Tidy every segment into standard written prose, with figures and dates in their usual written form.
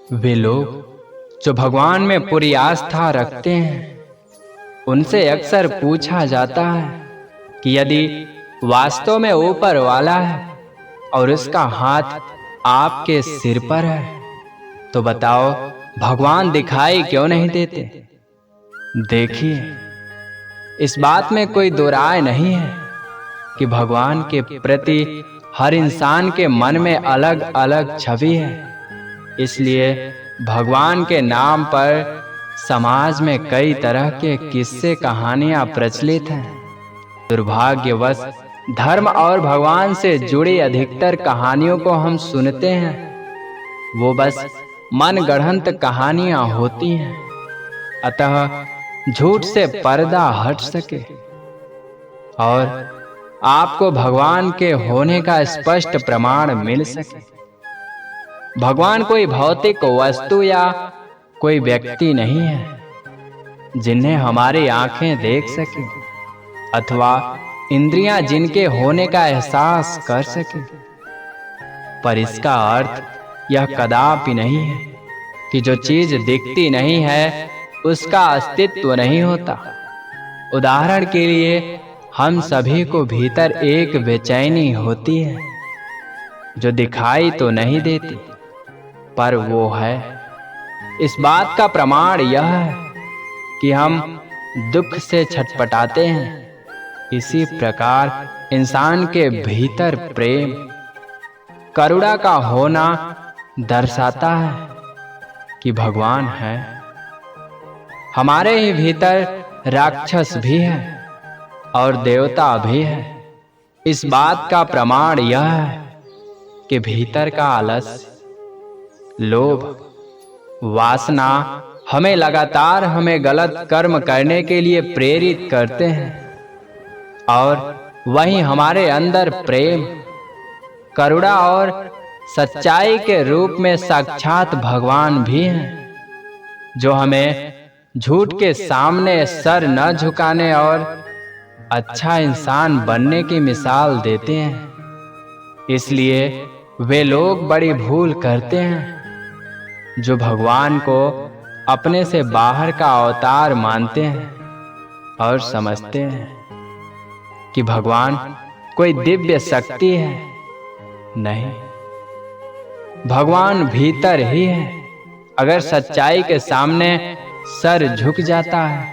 वे लोग जो भगवान में पूरी आस्था रखते हैं, उनसे अक्सर पूछा जाता है कि यदि वास्तव में ऊपर वाला है और उसका हाथ आपके सिर पर है, तो बताओ भगवान दिखाई क्यों नहीं देते? देखिए, इस बात में कोई दो राय नहीं है कि भगवान के प्रति हर इंसान के मन में अलग अलग छवि है। इसलिए भगवान के नाम पर समाज में कई तरह के किस्से कहानियां प्रचलित हैं। दुर्भाग्यवश धर्म और भगवान से जुड़ी अधिकतर कहानियों को हम सुनते हैं, वो बस मनगढ़ंत कहानियां होती हैं। अतः झूठ से पर्दा हट सके और आपको भगवान के होने का स्पष्ट प्रमाण मिल सके। भगवान कोई भौतिक वस्तु या कोई व्यक्ति नहीं है जिन्हें हमारी आंखें देख सके अथवा इंद्रियां जिनके होने का एहसास कर सके। पर इसका अर्थ यह कदापि नहीं है कि जो चीज दिखती नहीं है उसका अस्तित्व नहीं होता। उदाहरण के लिए हम सभी को भीतर एक बेचैनी होती है जो दिखाई तो नहीं देती, पर वो है। इस बात का प्रमाण यह है कि हम दुख से छटपटाते हैं। इसी प्रकार इंसान के भीतर प्रेम, करुणा का होना दर्शाता है कि भगवान है। हमारे ही भीतर राक्षस भी है और देवता भी है। इस बात का प्रमाण यह है कि भीतर का आलस्य, लोभ, वासना हमें लगातार गलत कर्म करने के लिए प्रेरित करते हैं। और वहीं हमारे अंदर प्रेम, करुणा और सच्चाई के रूप में साक्षात भगवान भी हैं, जो हमें झूठ के सामने सर न झुकाने और अच्छा इंसान बनने की मिसाल देते हैं। इसलिए वे लोग बड़ी भूल करते हैं जो भगवान को अपने से बाहर का अवतार मानते हैं और समझते हैं कि भगवान कोई दिव्य शक्ति है। नहीं, भगवान भीतर ही है। अगर सच्चाई के सामने सर झुक जाता है,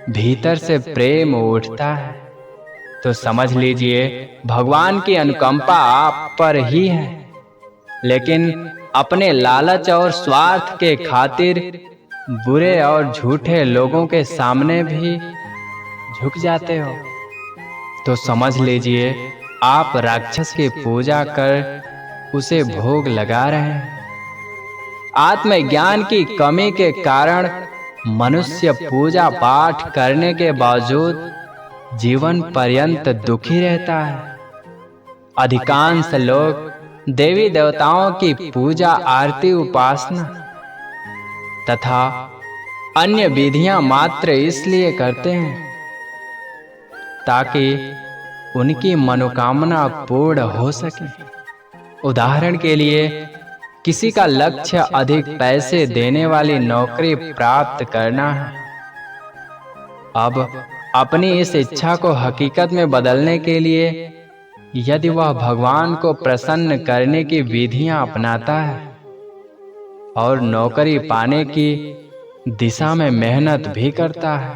भीतर से प्रेम उठता है, तो समझ लीजिए भगवान की अनुकंपा आप पर ही है। लेकिन अपने लालच और स्वार्थ के खातिर बुरे और झूठे लोगों के सामने भी झुक जाते हो, तो समझ लीजिए आप राक्षस की पूजा कर उसे भोग लगा रहे हैं। आत्मज्ञान की कमी के कारण मनुष्य पूजा पाठ करने के बावजूद जीवन पर्यंत दुखी रहता है। अधिकांश लोग देवी देवताओं की पूजा, आरती, उपासना तथा अन्य विधियां मात्र इसलिए करते हैं ताकि उनकी मनोकामना पूर्ण हो सके। उदाहरण के लिए किसी का लक्ष्य अधिक पैसे देने वाली नौकरी प्राप्त करना है। अब अपनी इस इच्छा को हकीकत में बदलने के लिए यदि वह भगवान को प्रसन्न करने की विधियां अपनाता है और नौकरी पाने की दिशा में मेहनत भी करता है,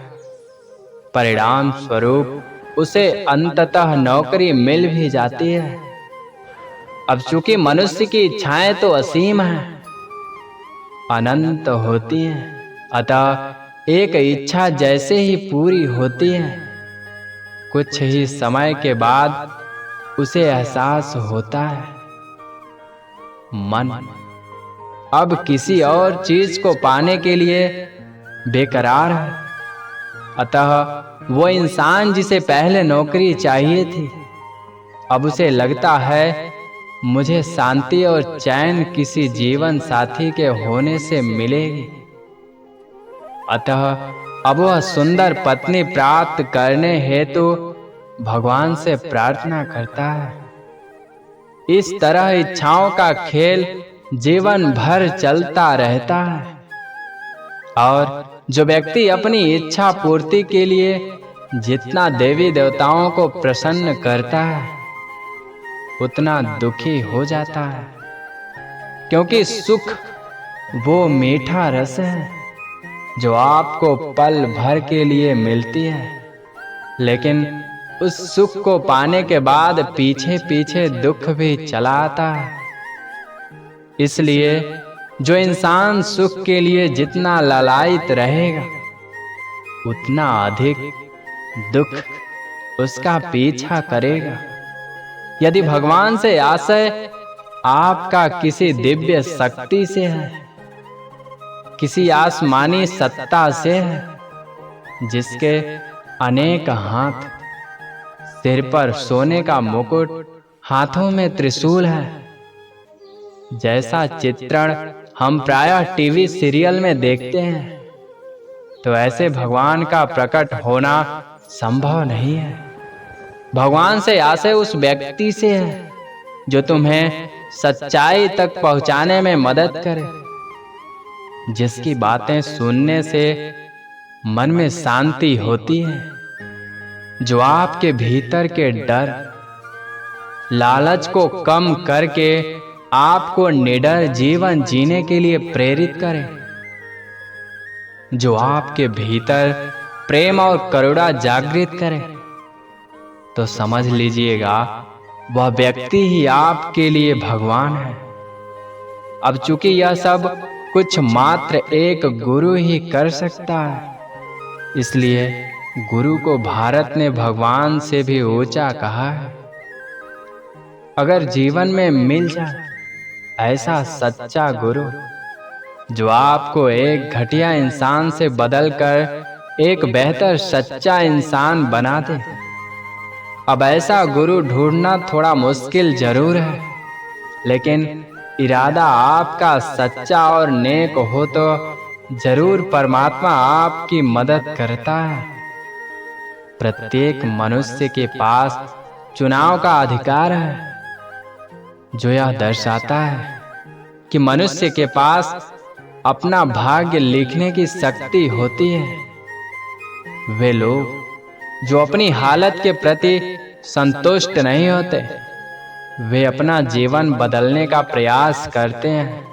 परिणाम स्वरूप उसे अंततः नौकरी मिल भी जाती है। अब चूंकि मनुष्य की इच्छाएं तो असीम हैं, अनंत होती हैं, अतः एक इच्छा जैसे ही पूरी होती है, कुछ ही समय के बाद उसे एहसास होता है मन अब किसी और चीज को पाने के लिए बेकरार है। अतः वो इंसान जिसे पहले नौकरी चाहिए थी, अब उसे लगता है मुझे शांति और चैन किसी जीवन साथी के होने से मिलेगी। अतः अब वह सुंदर पत्नी प्राप्त करने हेतु भगवान से प्रार्थना करता है। इस तरह इच्छाओं का खेल जीवन भर चलता रहता है। और जो व्यक्ति अपनी इच्छा पूर्ति के लिए जितना देवी देवताओं को प्रसन्न करता है, उतना दुखी हो जाता है, क्योंकि सुख वो मीठा रस है जो आपको पल भर के लिए मिलती है, लेकिन उस सुख को पाने के बाद पीछे पीछे दुख भी चला आता है। इसलिए जो इंसान सुख के लिए जितना लालायित रहेगा, उतना अधिक दुख उसका पीछा करेगा। यदि भगवान से आशय आपका किसी दिव्य शक्ति से है, किसी आसमानी सत्ता से है, जिसके अनेक हाथ, सिर पर सोने का मुकुट, हाथों में त्रिशूल है, जैसा चित्रण हम प्रायः टीवी सीरियल में देखते हैं, तो ऐसे भगवान का प्रकट होना संभव नहीं है। भगवान से आशय उस व्यक्ति से है जो तुम्हें सच्चाई तक पहुंचाने में मदद करे, जिसकी बातें सुनने से मन में शांति होती है, जो आपके भीतर के डर, लालच को कम करके आपको निडर जीवन जीने के लिए प्रेरित करे, जो आपके भीतर प्रेम और करुणा जागृत करे, तो समझ लीजिएगा वह व्यक्ति ही आपके लिए भगवान है। अब चूंकि यह सब कुछ मात्र एक गुरु ही कर सकता है, इसलिए गुरु को भारत ने भगवान से भी ऊंचा कहा है। अगर जीवन में मिल जाए ऐसा सच्चा गुरु जो आपको एक घटिया इंसान से बदलकर एक बेहतर सच्चा इंसान बना दे, अब ऐसा गुरु ढूंढना थोड़ा मुश्किल जरूर है, लेकिन इरादा आपका सच्चा और नेक हो तो जरूर परमात्मा आपकी मदद करता है। प्रत्येक मनुष्य के पास चुनाव का अधिकार है, जो यह दर्शाता है कि मनुष्य के पास अपना भाग्य लिखने की शक्ति होती है। वे लोग जो अपनी हालत के प्रति संतुष्ट नहीं होते, वे अपना जीवन बदलने का प्रयास करते हैं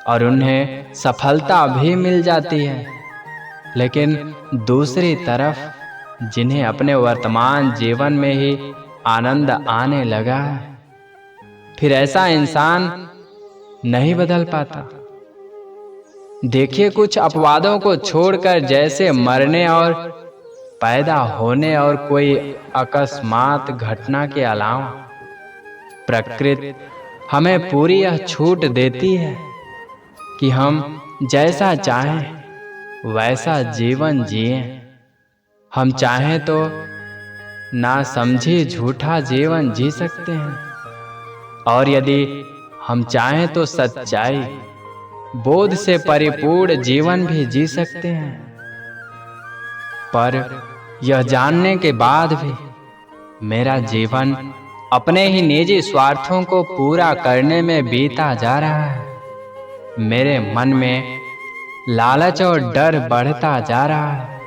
और उन्हें सफलता भी मिल जाती है। लेकिन दूसरी तरफ जिन्हें अपने वर्तमान जीवन में ही आनंद आने लगा है, फिर ऐसा इंसान नहीं बदल पाता। देखिए, कुछ अपवादों को छोड़कर जैसे मरने और पैदा होने और कोई अकस्मात घटना के अलावा प्रकृति हमें पूरी यह छूट देती है कि हम जैसा चाहें वैसा जीवन जिएं। हम चाहें तो ना समझे झूठा जीवन जी सकते हैं, और यदि हम चाहें तो सच्चाई, बोध से परिपूर्ण जीवन भी जी सकते हैं। पर यह जानने के बाद भी मेरा जीवन अपने ही निजी स्वार्थों को पूरा करने में बीता जा रहा है। मेरे मन में लालच और डर बढ़ता जा रहा है।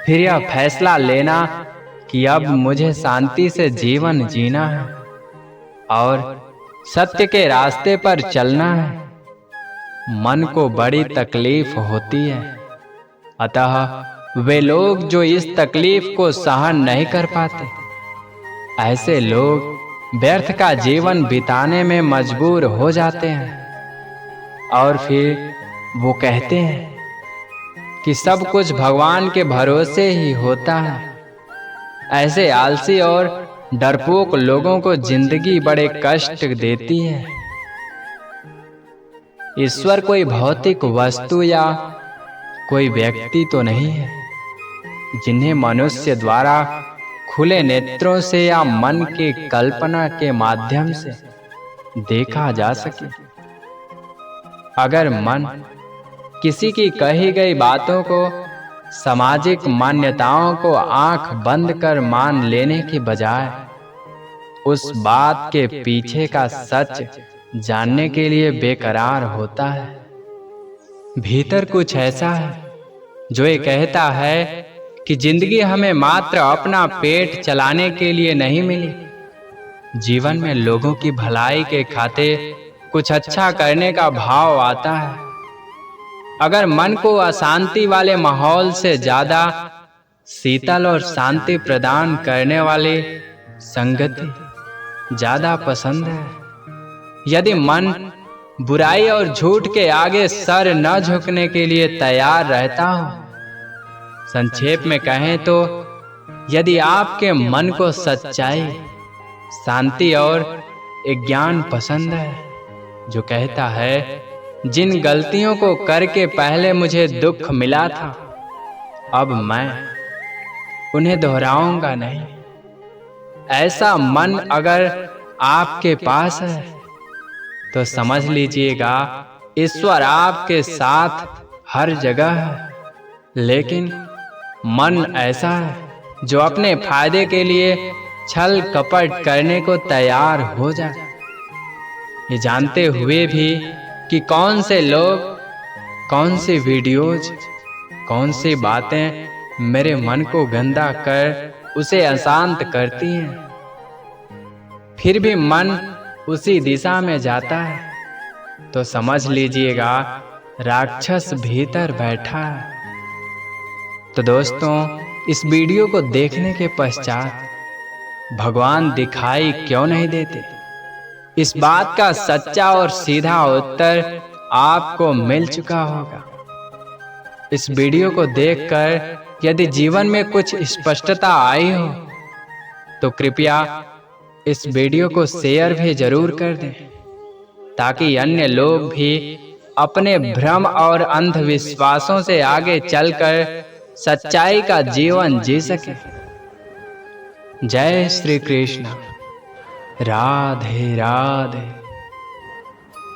फिर यह फैसला लेना कि अब मुझे शांति से जीवन जीना है और सत्य के रास्ते पर चलना है, मन को बड़ी तकलीफ होती है। अतः वे लोग जो इस तकलीफ को सहन नहीं कर पाते, ऐसे लोग व्यर्थ का जीवन बिताने में मजबूर हो जाते हैं और फिर वो कहते हैं कि सब कुछ भगवान के भरोसे ही होता है। ऐसे आलसी और डरपोक लोगों को जिंदगी बड़े कष्ट देती है। ईश्वर कोई भौतिक वस्तु या कोई व्यक्ति तो नहीं है जिन्हें मनुष्य द्वारा खुले नेत्रों से या मन की कल्पना के माध्यम से देखा जा सके। अगर मन किसी की कही गई बातों को, सामाजिक मान्यताओं को आंख बंद कर मान लेने के बजाय उस बात के पीछे का सच जानने के लिए बेकरार होता है। भीतर कुछ ऐसा है जो ये कहता है कि जिंदगी हमें मात्र अपना पेट चलाने के लिए नहीं मिली। जीवन में लोगों की भलाई के खातिर कुछ अच्छा करने का भाव आता है। अगर मन को अशांति वाले माहौल से ज्यादा शीतल और शांति प्रदान करने वाली संगति ज्यादा पसंद है, यदि मन बुराई और झूठ के आगे सर न झुकने के लिए तैयार रहता हो, संक्षेप में कहें तो यदि आपके मन को सच्चाई, शांति और एक ज्ञान पसंद है जो कहता है जिन गलतियों को करके पहले मुझे दुख मिला था, अब मैं उन्हें दोहराऊंगा नहीं, ऐसा मन अगर आपके पास है तो समझ लीजिएगा ईश्वर आपके साथ हर जगह है। लेकिन मन ऐसा है जो अपने फायदे के लिए छल कपट करने को तैयार हो जाए, ये जानते हुए भी कि कौन से लोग, कौन सी वीडियोज, कौन सी बातें मेरे मन को गंदा कर उसे अशांत करती हैं। फिर भी मन उसी दिशा में जाता है तो समझ लीजिएगा राक्षस भीतर बैठा है। तो दोस्तों, इस वीडियो को देखने के पश्चात भगवान दिखाई क्यों नहीं देते, इस बात का सच्चा और सीधा उत्तर आपको मिल चुका होगा। इस वीडियो को देखकर यदि जीवन में कुछ स्पष्टता आई हो तो कृपया इस वीडियो को शेयर भी जरूर कर दें, ताकि अन्य लोग भी अपने भ्रम और अंधविश्वासों से आगे चलकर सच्चाई का जीवन जी सके। जय श्री कृष्ण। राधे राधे।